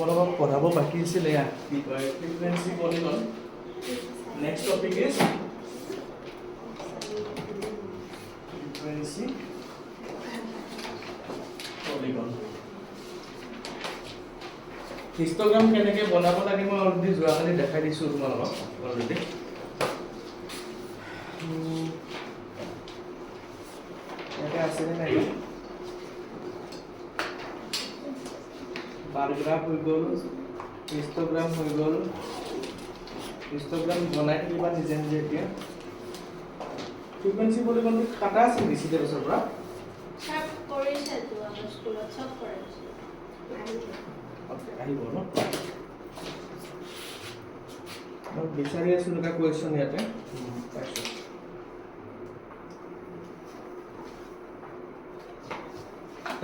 অলপ পঢ়াব বাকী আছিলে কি কয় frequency polygon next topic is frequency polygon histogram কেনেকৈ বনাব লাগে মই অলৰেডি যোৱাকালি দেখাই দিছোঁ তোমালোকক অলৰেডি এনেকৈ আছেনে নাই বাৰগ্ৰাফ হৈ গ'ল হিস্টোগ্ৰাম হৈ গ'ল হিস্টোগ্ৰাম বনাই থাকিবা নিজে নিজে এতিয়া ফ্ৰিকুৱেঞ্চি পলিগনটো কাটা আছে বেছি বছৰৰ পৰা আহিব ন মই বিচাৰি আছোঁ এটা কুৱেশ্যন ইয়াতে পাইছোঁ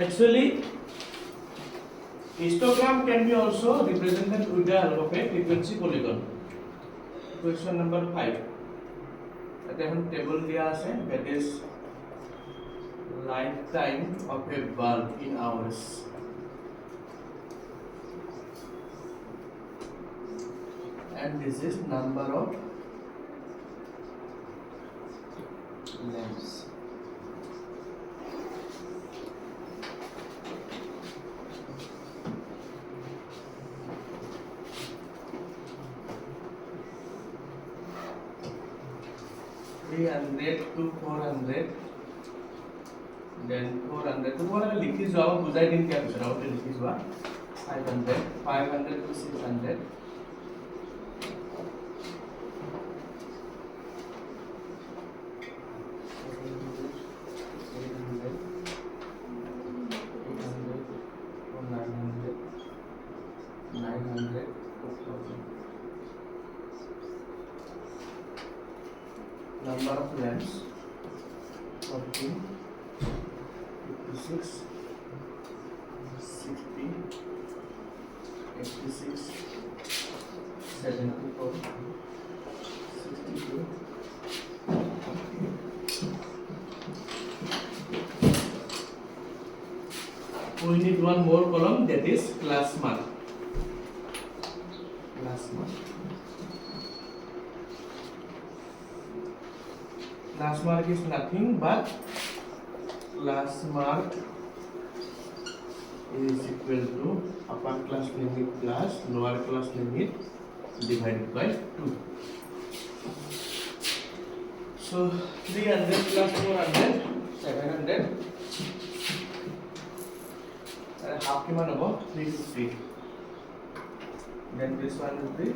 actually histogram can be also represented with the help of a frequency polygon question number 5 at a table dia ase that is lifetime of a bulb in hours and this is number of lamps $300 to $400 then $400 तो बोला लिखी जो आप बुझाई दिन क्या पूछ रहा हूँ लिखी जो $500 to $600 number of lamps 14 56 60 86 74 62 we need one more column that is class mark class mark is nothing but class mark is equal to upper class limit plus lower class limit divided by 2 so 300 plus 400 700 half kiman hobo 350 then this one will be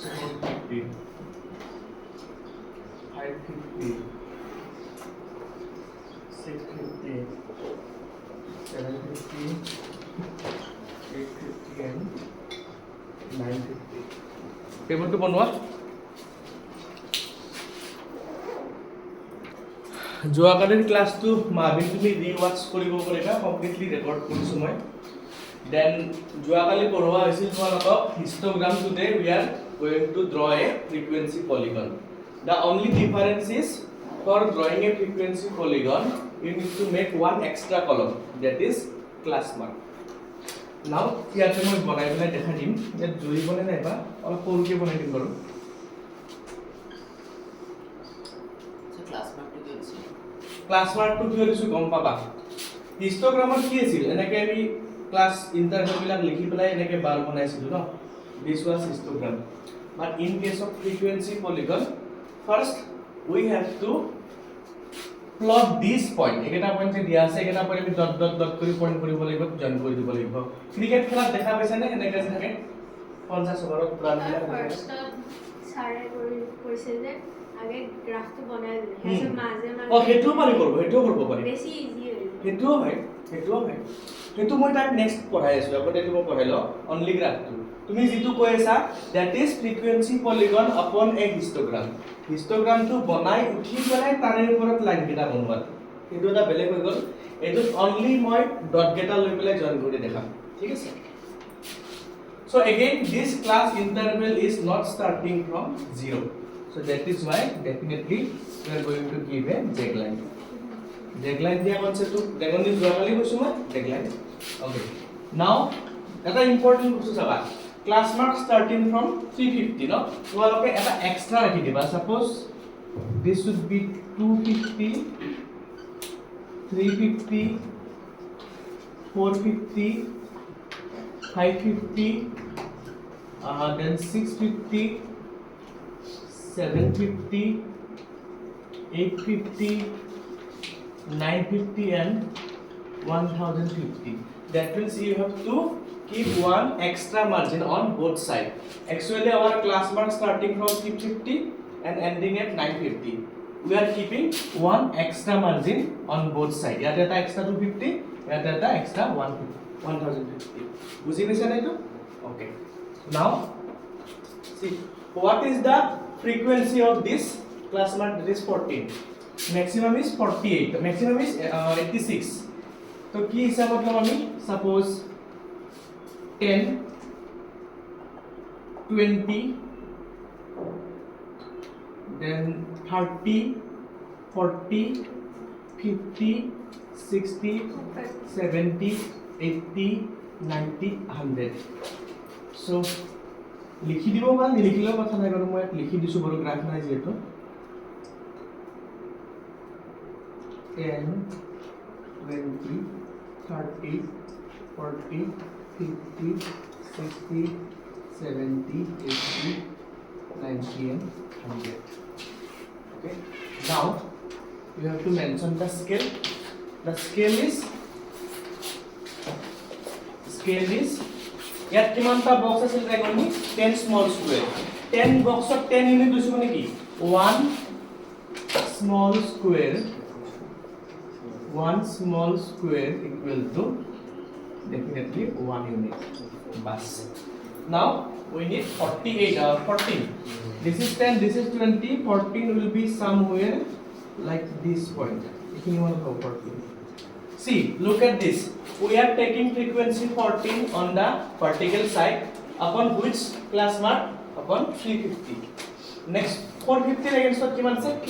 450 550 650 750 850 and 950 table तो बनवा যোৱাকালিৰ ক্লাছটো মাবিন তুমি ৰিৱাচ কৰিব পাৰিবা completely record কৰিছো মই দেন যোৱাকালি পঢ়োৱা হৈছিল তোমালোকক histogram today we are going to draw a frequency polygon The only difference is for drawing a frequency polygon, you need to make one extra column that is class mark. Now, here I will banai dekha dim that jori bone nai ba or koruke banai dim baru. So class mark to ki hoisu gom paba. Histogram ki asil enake ami class interval bilak likhi pelai enake bar banaisilu no. This was histogram. But in case of frequency polygon first we have to plot this point eketa point je dia ase eketa point ami dot dot dot kori point koribo lagibo join kori dibo lagibo cricket khela dekha paise na eneka thake 50 over plan bila first sare kori koise je age graph to banai dile hese maje o hetu mari korbo pari beshi easy hoy hetu moi tak next পঢ়াই আছো আগতে তুমি পঢ়াইলো only graph to তুমি যেটো কৈছা that is frequency polygon upon a histogram histogram to বনাই উঠি গলে তাৰে ওপৰত লাইন কেটা বনোৱা কিন্তু এটা বেলেগ হৈ গল এটো only মই ডট কেটা লৈ পেলাই জয়েন কৰি দেখাম ঠিক আছে so again this class interval is not starting from 0 so that is why definitely we are going to give a tagline tagline dia concept to dragon this normally কৈছো মই tagline okay now এটা important বস্তু চাবা class mark starting from 350 ন তোমালোকে এটা extra ৰাখি দিবা suppose this should be 250 350 450 550 then 650 750 850 950 and 1050. That means you have to keep one extra margin on both sides. Actually our class mark starting from 350 and ending at 950. We are keeping one extra margin on both sides. Here data extra 250, here data extra 1050. Buji paisa na ito? Okay. Now see what is the frequency of this class mark? That is 14. Maximum is 48. The maximum is 86. So কি হিসাবত লম আমি suppose 10 20 then 30 40 50 60 70 80 90 100 so লিখি দিব বা নিলিখিলেও কথা নাই বাৰু মই লিখি দিছো বড় গ্ৰাফ নাই যেটো 10 20 30 40 50 60 70 80 90 and 100. Okay, now you have to mention the scale. The scale is ইয়াত কিমানটা বক্স আছিল ৰেকৰ্ডিং 10 small square 10 বক্সত 10 ইউনিট দিছো মানে কি 1 small square equal to definitely 1 unit. Bas. Now we need 14. This is 10, this is 20. 14 will be somewhere like this point. If you want to 14. See, look at this. We are taking frequency 14 on the vertical side. Upon which class mark? Upon 350. Next 450 against what? 56.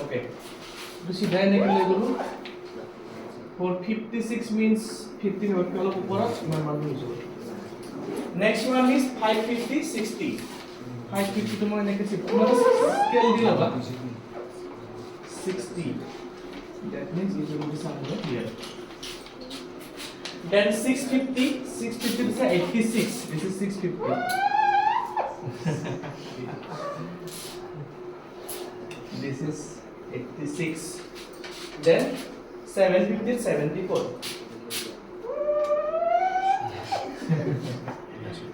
Okay. To see that 456 means 15 over kilo upor next one is 550 60 550 to more like scale dila ba 60 that means it will be somewhere here then 650 is 86 this is 650 this is 86 then 750 74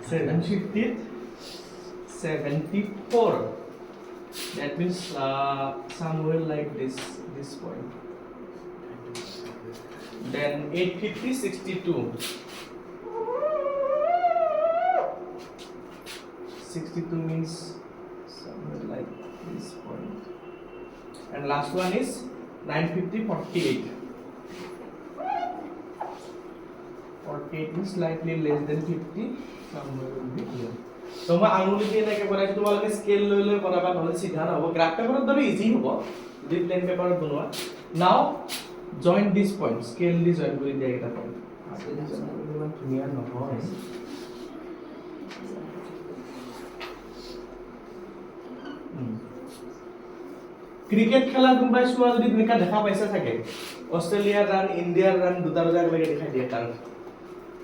750 74 that means somewhere like this point then 850 62 means somewhere like this point and last one is 950 48 is slightly less than 50 somewhere will be here so ma anguli die nake borai tumaloke scale loi koraba nole sidha na hobo graph paper dore easy hobo di plain paper bunwa now join this point scale di join kori dia eta point asli join kori man dhuniya nohoy cricket খেলা কোনবাই সোৱা যদি তুমি কা দেখা পাইছা থাকে Australia run India run দুটা দুটা লাগে দেখাই দিয়ে কাৰণ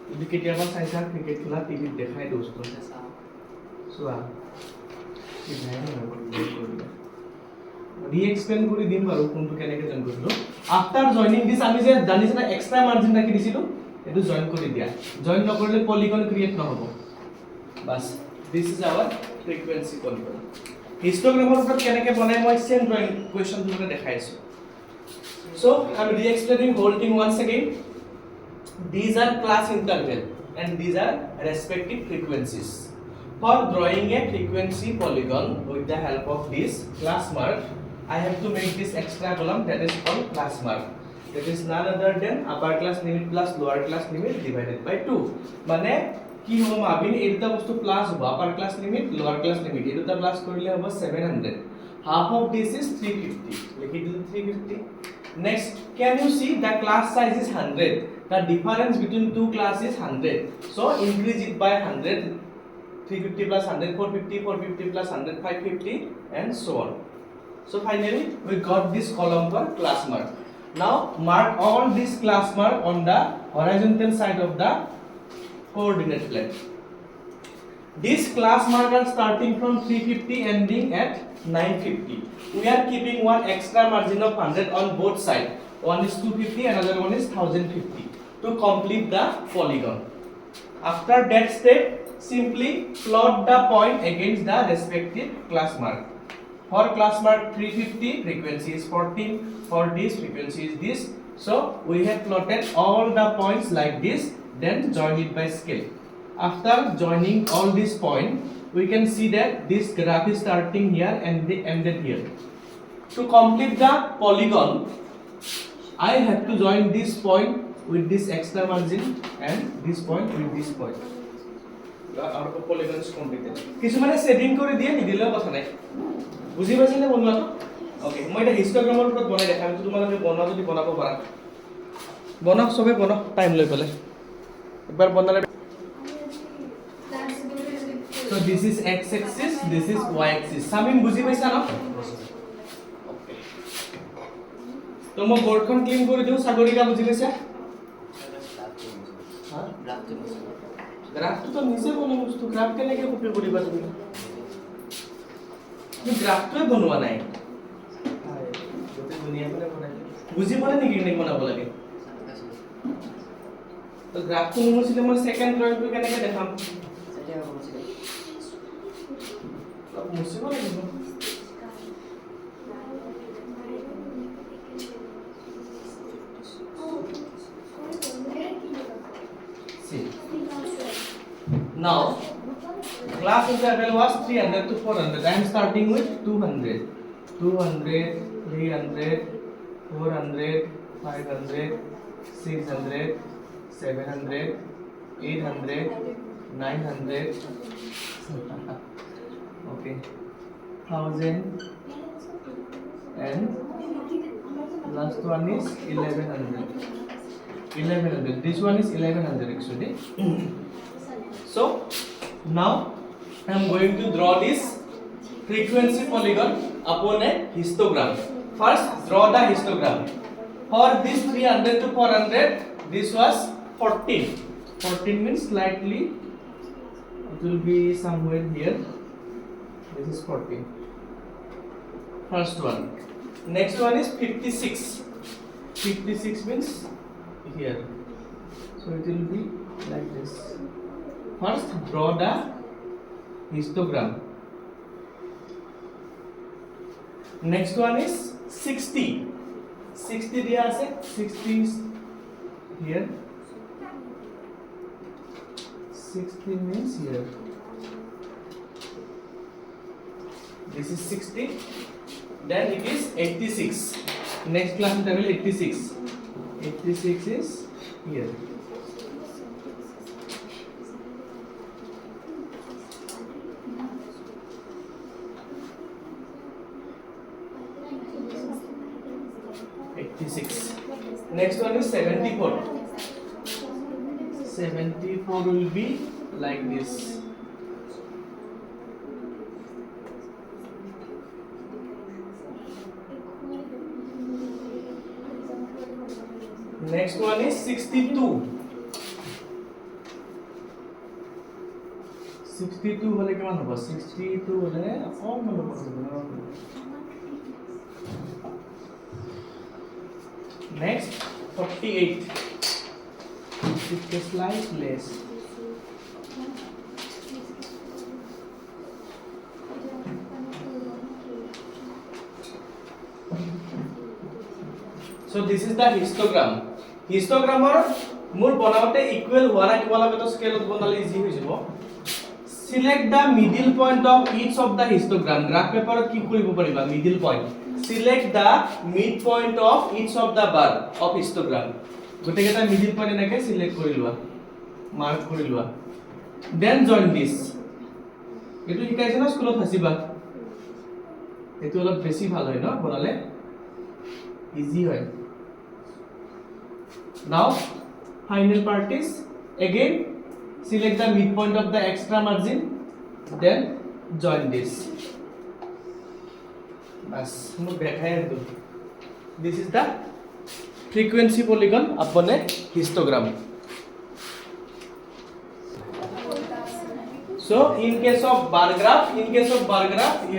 যদি কেতিয়াবা চাইছা ক্ৰিকেট খেলা টিভিত দেখাই দোস্ত সোৱা কি নাই ৰি-এক্সপ্লেইন কৰি দিম বাৰু কোনটো কেনেকৈ জইন কৰিলো আফটাৰ জইনিং দিস আমি যে জানিছ না এক্সট্ৰা মাৰ্জিন ৰাখি দিছিলো এটো জইন কৰি দিয়া জইন নকৰিলে পলিগন ক্ৰিয়েট নহব বাস this is our frequency polygon হিস্টোগ্ৰামৰ ওপৰত কেনেকৈ বনাই মই সেম ড্ৰয়িং কোৱেশ্চন দুটা দেখাইছো so I am re-explaining whole thing once again these are class interval and these are respective frequencies for drawing a frequency polygon with the help of this class mark I have to make this extra column that is called class mark that is none other than upper class limit plus lower class limit divided by 2 মানে কি হব মাবিন এই দুটা বস্তু plus হ'ব upper class limit lower class limit এই দুটা plus কৰিলে হ'ব 700 half of this is 350 লিখি দিলে 350 next can you see the class size is 100 The difference between two classes is 100. So increase it by 100. 350 plus 100, 450, 450 plus 100, 550, and so on. So finally, we got this column for class mark. Now mark all this class mark on the horizontal side of the coordinate plane. This class mark are starting from 350 ending at 950. We are keeping one extra margin of 100 on both sides. One is 250, another one is 1050 to complete the polygon. After that step, simply plot the point against the respective class mark. For class mark 350, frequency is 14. For this, frequency is this. So we have plotted all the points like this. Then join it by scale. After joining all these points, we can see that this graph is starting here and ended here. To complete the polygon, I have to join this point with this extra margin and this point with this point. Our polygon is completed. কিছুমানে shading করে দিয়ে নিদিলেও কথা নাই। বুঝি পাইছেনে বনোৱাটো? ওকে, মই এটা হিস্টোগ্ৰামৰ ওপৰত বনাই দেখাম। তোমালোকে বনোৱা যদি বনাব পাৰা। বনাওক সবে বনাওক টাইম লৈ পেলাই। একবাৰ বনালে So this is x axis, this is y axis. Samim বুজি পাইছা ন? ওকে। তো মই বোৰ্ডখন ক্লিন কৰি দিও, সাগৰিকা বুজি পাইছা? হা? গ্রাফটো তো নিজে বনোৱা বস্তু, গ্রাফ কেনেকৈ কপি কৰিবা তুমি? তুমি গ্রাফটোৱে বনোৱা নাই। গোটেই দুনিয়া মানে বনাই। বুজি পোৱা নেকি কেনেকৈ বনাব লাগে? তো গ্রাফটো নমছিলে মই সেকেন্ড ড্ৰয়িংটো কেনেকৈ দেখাম? মুছিব লাগিব। Now, class interval was 300 to 400. I am starting with 200, 200, 300, 400, 500, 600, 700, 800, 900. Okay, 1000, and last one is 1100. 1100. This one is 1100 actually. So now I am going to draw this frequency polygon upon a histogram. First, draw the histogram. For this 300 to 400, this was 14. 14 means slightly, it will be somewhere here. This is 14. First one. Next one is 56. 56 means here. So it will be like this. First, draw the histogram. Next one is 60. 60 diya ase. 60 is here. 60 means here. This is 60. Then it is 86. Next class interval 86. 86 is here. Next one is 74. 74 will be like this. Next one is 62. 62 হলে কিমান হ'ব? 62 হলে অকমান হ'ব। Next, 48. It's a slight less. So this is the histogram. Histogram or more bonaute equal wara equal to scale of bonal easy visible. Select the middle point of each of the histogram. Graph paper ki koribo pariba middle point. Select the midpoint of each of the bar of histogram. Gote keta middle point enake select kori lua, mark kori lua. Then join this. Etu hikaise na school of hasiba. Etu olop beshi bhal hoy no bonale easy hoy. Now final part is again select the midpoint of the extra margin, then join this. This is the frequency polygon upon a histogram. So in case of bar graph, you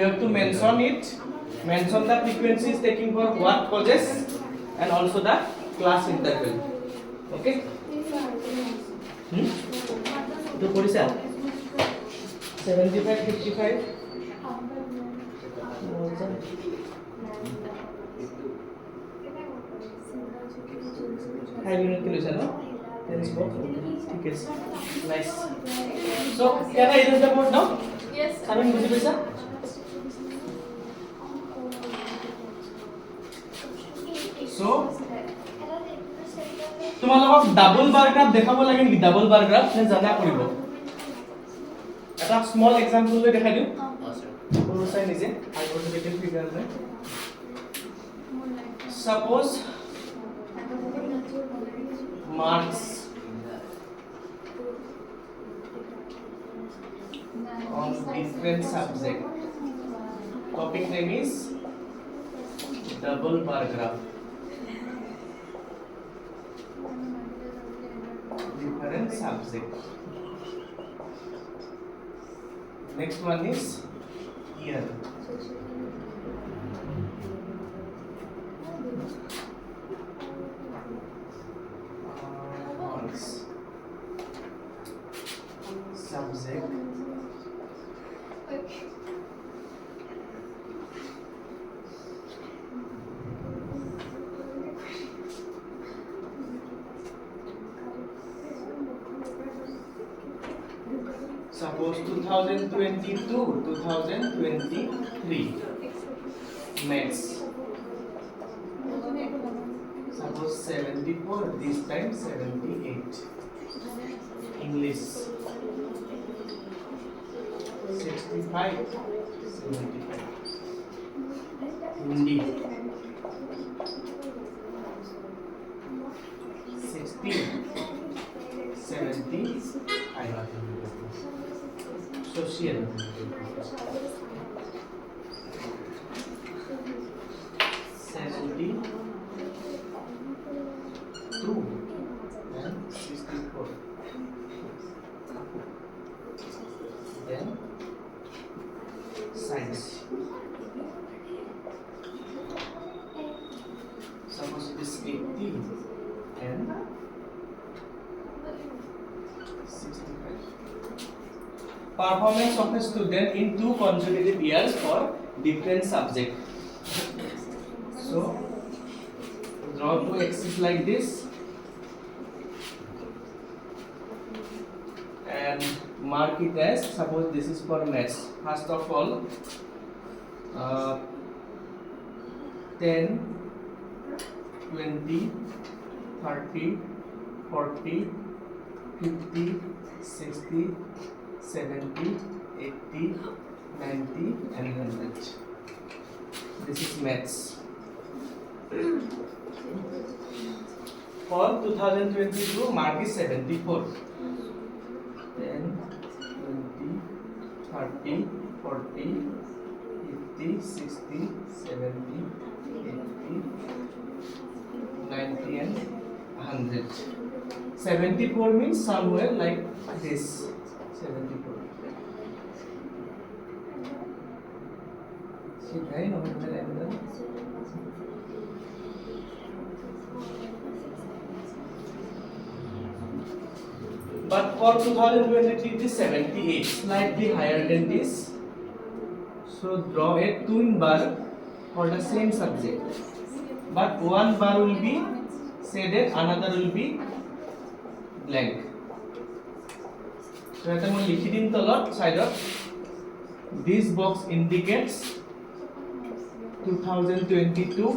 have to mention the frequencies taking for what causes and also the class interval. Okay? To Porisa 75, 55. 5 minutes ke liye no? Tennis box. Okay. Nice. So, can I erase the board now? Yes. Sabi বুঝি পাইছা? So, তোমালোকক double বাৰ graph দেখাব লাগে নেকি? Double বাৰ graph নে জানা কৰিব? এটা স্মল এক্সাম্পল লৈ দেখাই দিও। সৰু চাই নিজে আইডেন্টিফাইড ফিগাৰ লৈ। Suppose marks on different subject. Topic name is double bar graph. Different subject. Next one is year. Subject. Suppose 2022, 2023 maths. Suppose 74, this time 78. English 65, 75. Hindi 16, 75. Social 72 and 64. Then science. Suppose it is 80 and 65. Performance of a student in 2 consecutive years for different subject. So draw 2 axes like this and mark it as, suppose this is for maths. First of all, 10, 20, 30, 40, 50, 60, 70, 80, 90 and 100. This is maths. For 2022, mark is 74. 10, 20, 30, 40, 50, 60, 70, 80, 90 and 100. 74 means somewhere like this. 74. Okay, no, but for 2023 it is 78, slightly higher than this. So draw a twin bar for the same subject, but one bar will be shaded, another will be blank. So এটা মই লিখি দিম তলত সাইডত, this box indicates 2022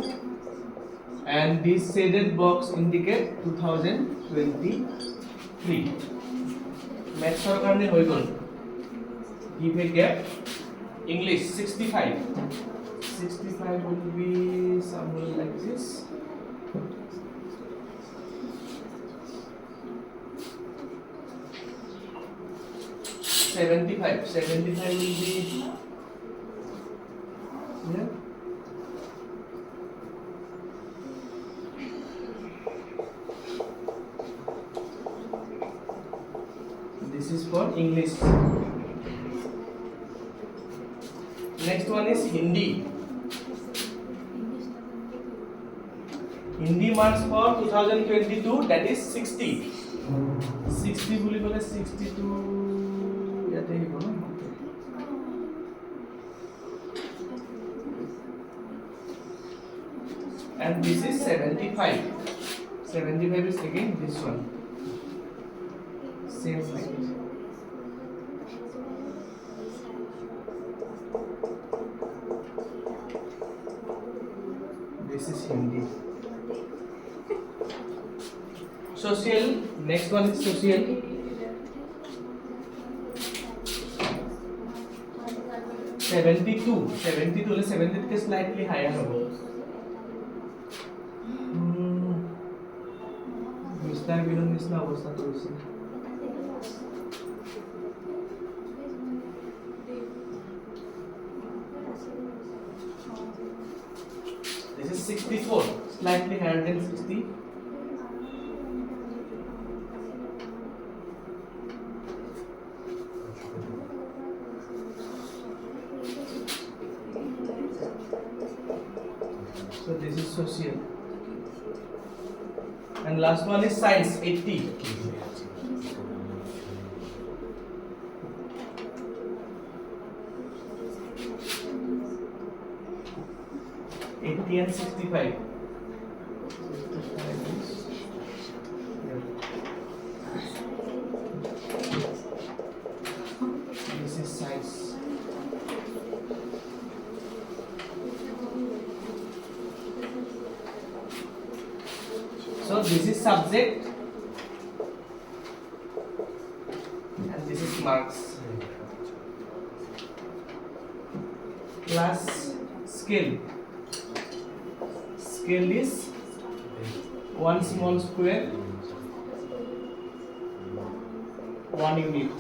and this shaded box indicates 2023. Mathsৰ কাৰণে হৈ গল। Give a gap. English 65. 65 will be somewhere like this. 75. 75 will be here. This is for English. Next one is Hindi. Hindi marks for 2022, that is 60. 60 বুলি ক'লে 62 ইয়াতে আহিব ন। And this is 75. 75 is again this one. Same like it. This is Hindi. Social, next one is social. 72. 72 is 70 is slightly higher. Mr. Bilan Misna অবস্থা করেছে। This is 64, slightly higher than 60. So this is social. And last one is science, 80. 80 and 65. This is science. So this is subject and this is marks. Class scale. Scale is one small square, 1 unit.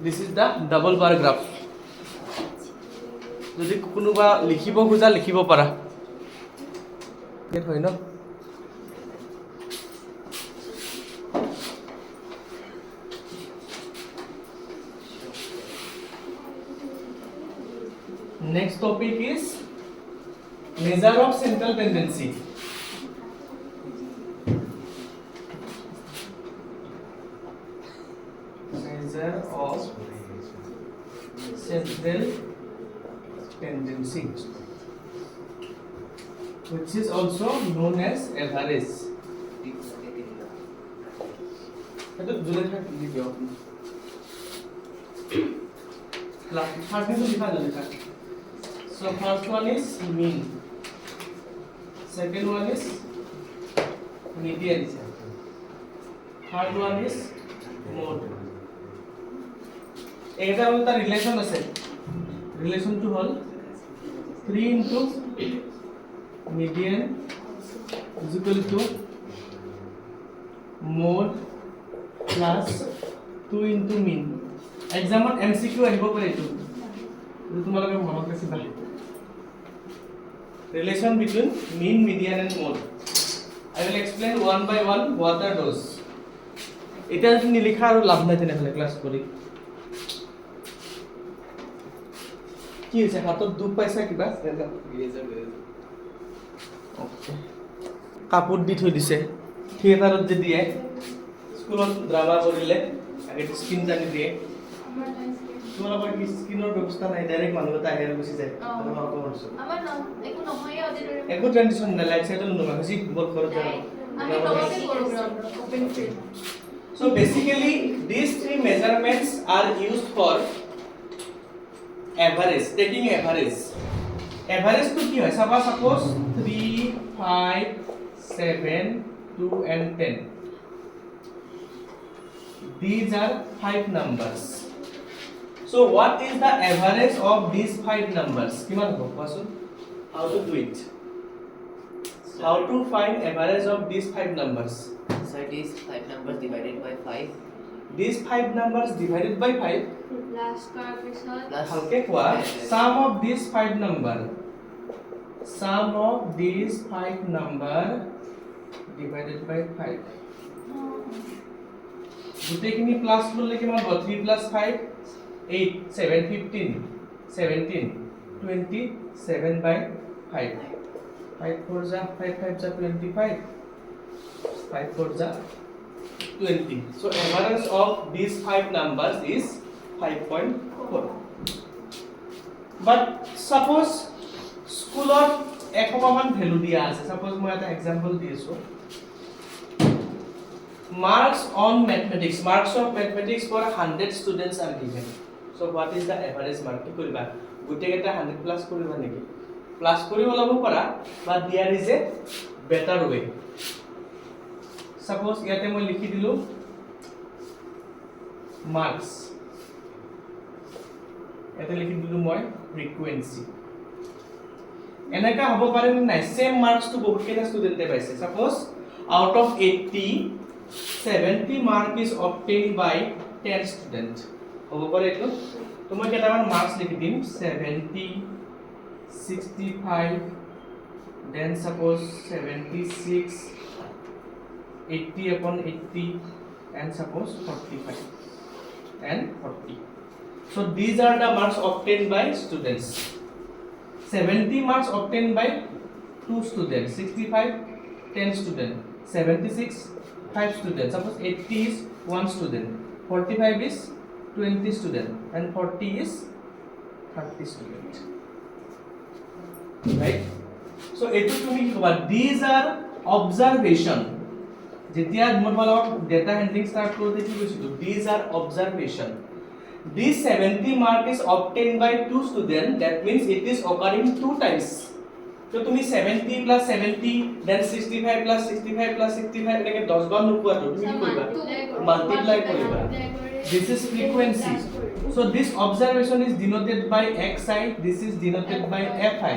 This is the double bar graph. যদি কোনোবা লিখিব খোজা লিখিব পাৰা হয় ন। Next topic is measure of central tendency. Measure of central tendency, which is also known as average. এটা জুলে থাক লিখিও লাস্ট ফার্স্ট নিয়ে লিখা জুলে থাক। So first one is mean, second one is median, third one is mode. এটা হল তার relation আছে, relation to হল 3 into median is equal to mode plus 2 into mean. Exam on MCQ আহিব পাৰে এইটো তোমালোকে মনত ৰাখিবা। Relation between mean, median and mode. I will explain one by one what are those. এটা যদি নিলিখা আৰু লাভ নাই তেনেহলে ক্লাস কৰি। কি হৈছে হাতত দুখ পাইছা কিবা? কাপোৰ দি থৈ দিছে থিয়েটাৰত যে দিয়ে স্কুলত ড্ৰামা কৰিলে আগে স্কিন টানি দিয়ে। তোমালোকৰ কি স্কিনৰ ব্যৱস্থা নাই, ডাইৰেক্ট মানুহ এটা আহে আৰু গুচি যায়? আমাৰ একো নহয় অদিনৰ একো ট্ৰেডিশন নাই, লাইট সাইডল নোমা হৈছে বল ঘৰত যাব। আমি তলতে কৰোঁ ground open field. So basically these three measurements are used for average, taking average. Average to কি হয়? Suppose 3, 5, 7, 2 and 10. These are 5 numbers. So what is the average of these 5 numbers? কিমান হ'ব কোৱাচোন? How to do it? How to find average of these 5 numbers? So it is 5 numbers divided by 5. these 5 numbers divided by 5 Last car episode. halke kwa sum of these 5 number divided by 5 গুটেখিনি plus করলে কিমান হ'ব 3 plus 5 8 7 15 17 27 by 5 5 4 जा 5 5 जा 25 5 4 जा 20 so average of these 5 numbers is 5.4 but suppose স্কুলত একমান value দিয়া আছে suppose মই এটা एग्जांपल দিছো marks on mathematics marks of mathematics for 100 students are given so what is the average mark কি কৰিবা গুটে কেটা 100 প্লাস কৰিবা নেকি প্লাস কৰি ওলাব পাৰা but there is a better way suppose ইয়াতে মই লিখি দিলো marks ইয়াতে লিখি দিলো মই frequency এনেকা হ'ব পাৰে নাই same marks to বহুত কেটা ষ্টুডেন্টে পাইছে suppose out of 80 70 mark is obtained by 10 student হ'ব পাৰে এটো তো মই কেটামান মার্কস লিখি দিম 70 65 then suppose 76 80 upon 80 and suppose 45 and 40 so these are the marks obtained by students 70 marks obtained by 2 students 65 10 student 76 5 students suppose 80 is 1 student 45 is 20 student and 40 is 30 student right so etu tumi ki koba these are observation jetia normal data handling start korte ki boisu these are observation this 70 mark is obtained by 2 students that means it is occurring 2 times so tumi 70 plus 70 then 65 plus 65 plus 65 এনেকে 10 বার নুকুয়া তো তুমি কি করিবা multiply করিবা this is frequency so this observation is denoted by xi this is denoted by fi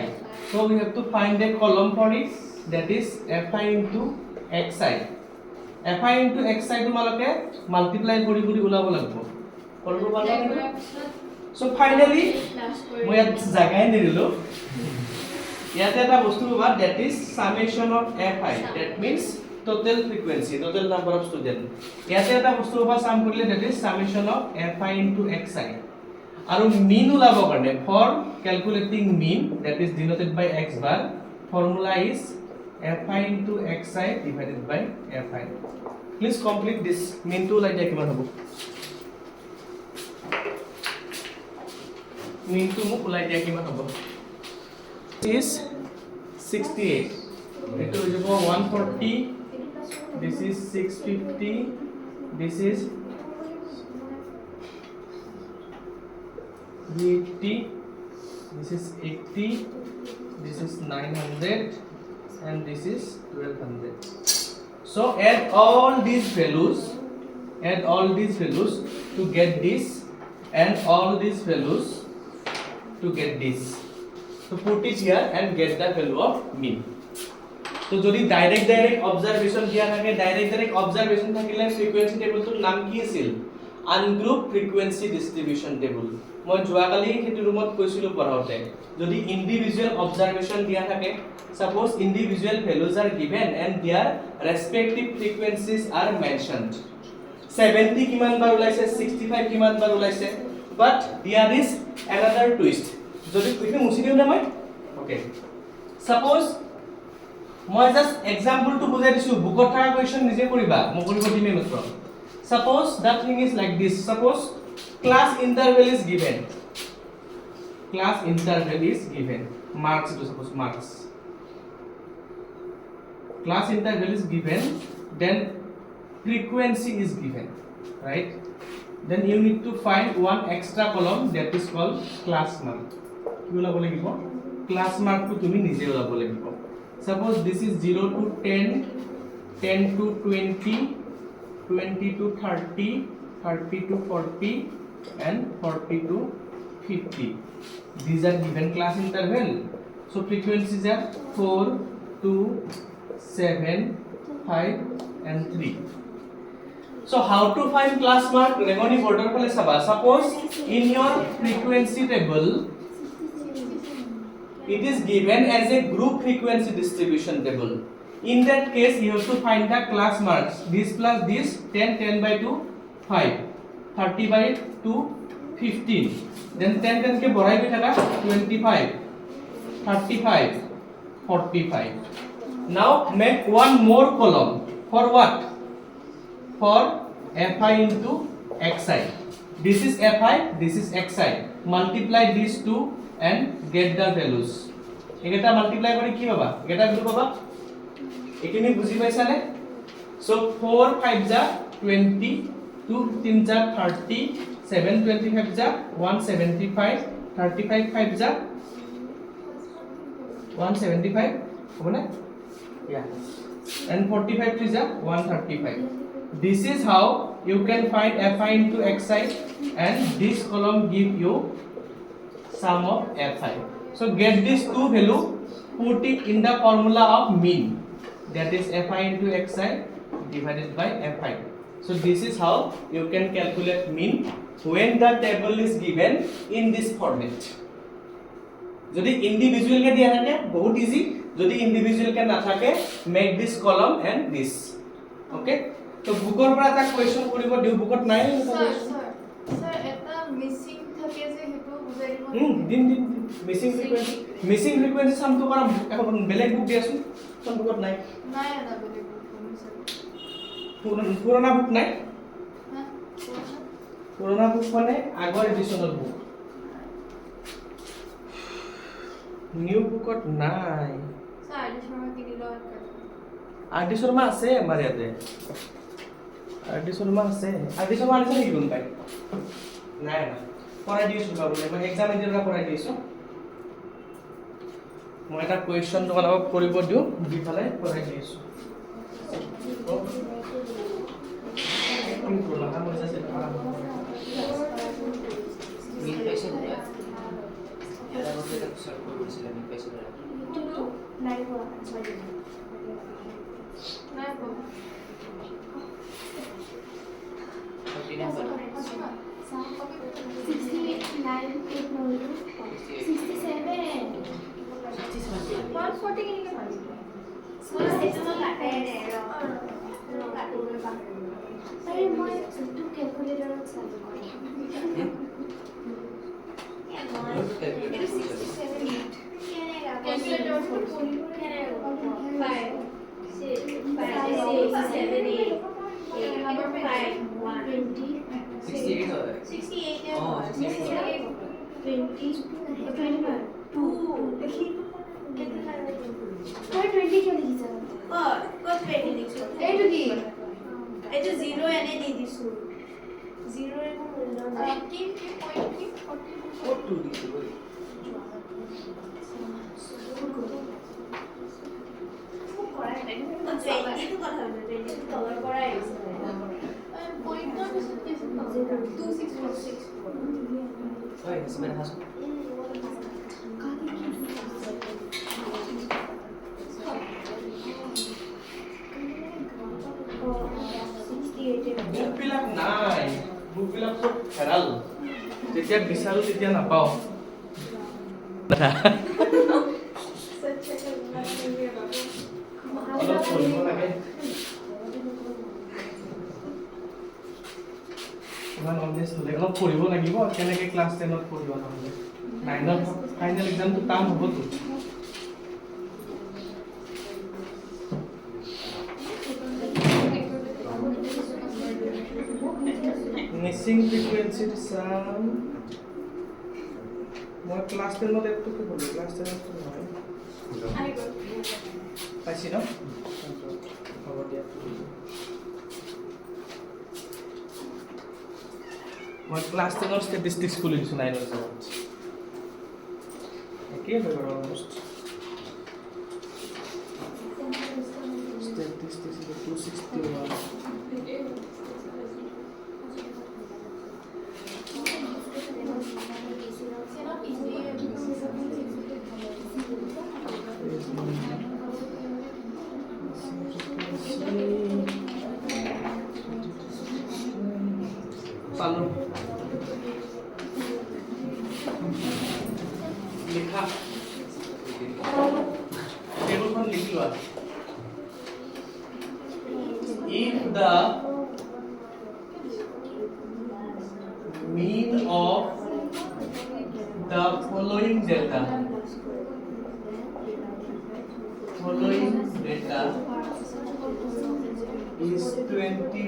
so we have to find a column for it that is fi into xi fi into xi তোমালকে multiply কৰি কৰি উলাব লাগিব কৰিব পাৰবা so finally মই আজ জাগাই নিদিলো ইয়াতে এটা বস্তু পাবা that is summation of fi that means total frequency total number of student ইয়াতে এটা বস্তু পাবা সাম কৰিলে that is summation of fi into xi আৰু mean উলাব কাৰণে for calculating mean that is denoted by x bar formula is fi into xi divided by fi please complete this mean to উলাই দিয়া কিমান হ'ব mean to মোক উলাই দিয়া কিমান হ'ব is 68 it will be 140 this is 650 this is 80 this is 80 this is 900 and this is 1200 so add all these values to get this and all these values to get this so put it here and get the value of mean so jodi direct observation dia thake direct observation thakile frequency table tur naam ki asil ungroup frequency distribution table moi joa kali hetu roomot koisilu paraote jodi individual observation dia thake suppose individual values are given and their respective frequencies are mentioned 70 kiman bar ulaise 65 kiman bar ulaise but there is another twist যদি তুমি মুছি দিও না মই ওকে suppose মই just example two বুজাই দিছো বুকত থাকা কোৱেশ্চন নিজে কৰিবা মই কৰিব দিমে মাত্ৰ suppose that thing is like this suppose class interval is given marks to suppose marks class interval is given then frequency is given right then you need to find one extra column that is called class mark কি ওলাব লাগিব class mark two তুমি নিজে ওলাব লাগিব suppose this is 0 to 10 10 to 20 20 to 30 30 to 40 and 40 to 50 these are given class interval so frequencies are 4 2 7 5 and 3 So how to find class mark? Remoni border pale saba. Suppose in your frequency table, it is given as a group frequency distribution table. In that case, you have to find the class marks. This plus this, 10, 10 by 2, 5. 30 by 2, 15. Then 10, 10 ke borai bhi thaka, 25, 35, 45. Now make one more column. For what? For fi into xi. This is fi, this is xi. Multiply these two and get the values. Egeta multiply kori ki baba? Egeta value baba? Ekini buji paisa ne? So 4 5 ja 20, 2 3 ja 30, 7 25 ja 175, 35 5 ja 175. Hobo na? Yeah. And 45 is 135. This is how you can find fi into xi, and this column give you sum of fi. So get these two value, put it in the formula of mean, that is fi into xi divided by fi. So this is how you can calculate mean when the table is given in this format. যদি individual ke diya thake bahut easy, যদি individual ke na thake make this column and this. Okay, to bookor pora ta question koribo diu bookot nai sir eta missing thake je hetu bujai dibo din missing frequency sum to kora ekhon beleg book diasu sum bookot nai ana beleg book purana book nai ha purana book mane agor editional book new bookot nai sir additional kinilo RD Sharma আছে আমাৰ ইয়াতে RD Sharma আছে RD Sharma আছে নেকি কোন পাই নাই না পড়াই দিছো বাবুলে মই এক্সাম এদিনৰা পড়াই দিছো মই এটা কোৱেশ্চন তোমালোকক কৰিব দিও দি পেলাই পড়াই দিছো কোন কোলা কাম হৈছে সেটা মিল পাইছে না এটা বলতে একটা সলভ করেছিল মিল পাইছে না নাই কোৱা সরি নাই কোৱা বুকবিলাক নাই বুকবিলাক তো হেৰাল যেতিয়া বিচাৰো তেতিয়া নাপাও অলপ পঢ়িব লাগে ইমান অবভিয়াছ হ'লে অলপ পঢ়িব লাগিব কেনেকৈ ক্লাছ 10 ত পঢ়িব নহ'লে 9 ৰ ফাইনেল এক্সামটো টান হ'বতো missing frequency sum মই ক্লাছ 10 ত একটু কি বলি ক্লাছ 10 ত নহয় আই গো পাইছি ন হ'ব দিয়া মই ক্লাছ 10 ৰ ষ্টেটিষ্টিক্স খুলি দিছো 9 ৰ লগত একে হৈ গ'ল অলমোস্ট statistics 261 Sir, চালো লিখা টেবুলখন লিখি লোৱা if the mean of the following data is 20.2,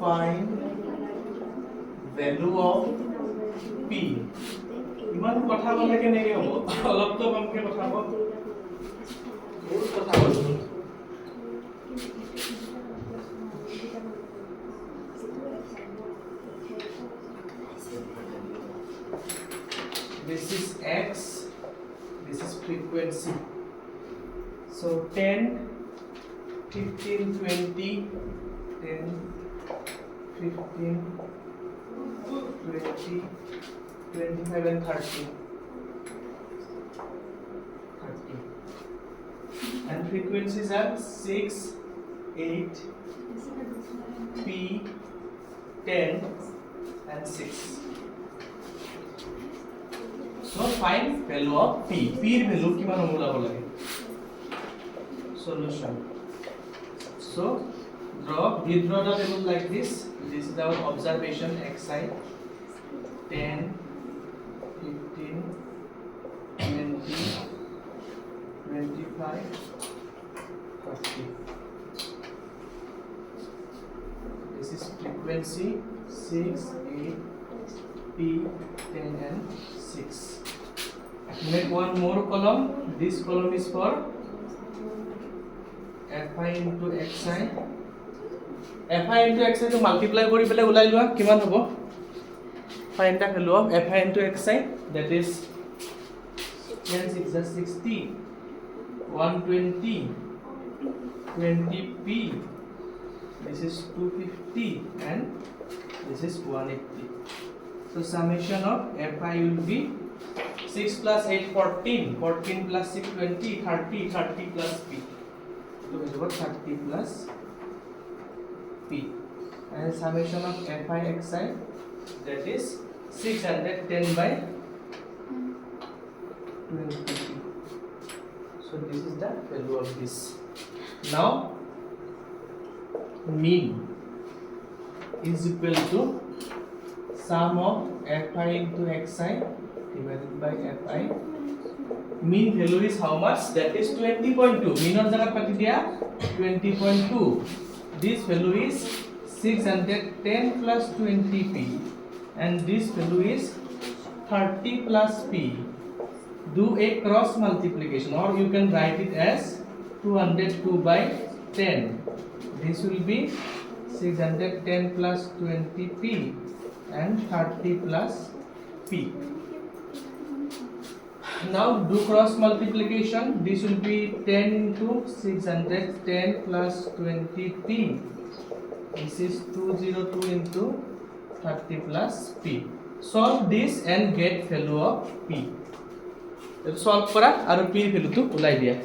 find value of p. ইমান কথা বললে কেনেকৈ হ'ব অলপ তো কমকে কথা কওক বহুত কথা কৈছো this is x, this is frequency. So 10, 15, 20, 10, 15, 20, 25 and 30. And frequencies are 6, 8, P, 10 and 6. So find value of P. P value কিমান হ'ব লাগে solution. So draw the table like this. This is our observation xi 10, 15, 20, 25, 30. This is frequency 6, 8, P, 10 and 6. Make one more column. This column is for fi into xi. fi into xi to multiply কৰি পেলাই ওলাই লোৱা কিমান হ'ব find the value of fi into xi, that is 10 6 is 60, 120, 20p, this is 250 and this is 180. So summation of fi will be 6 plus 8 14, 14 plus 6 20, 30, 30 plus p. So it is 30 plus p. And summation of fi xi, that is 610 by 20p. So this is the value of this. Now mean is equal to sum of fi into xi divided by fi. Mean value is how much? That is 20.2. Mean of jagat pati dia 20.2. This value is 610 plus 20p and this value is 30 plus p. Do a cross multiplication or you can write it as 202 by 10. This will be 610 plus 20p and 30 plus p. Now do cross multiplication. This will be 10 into 610 plus 20p. This is 202 into 30 plus p. Solve this and get value of p. Solve kora aru p value to ulai dia.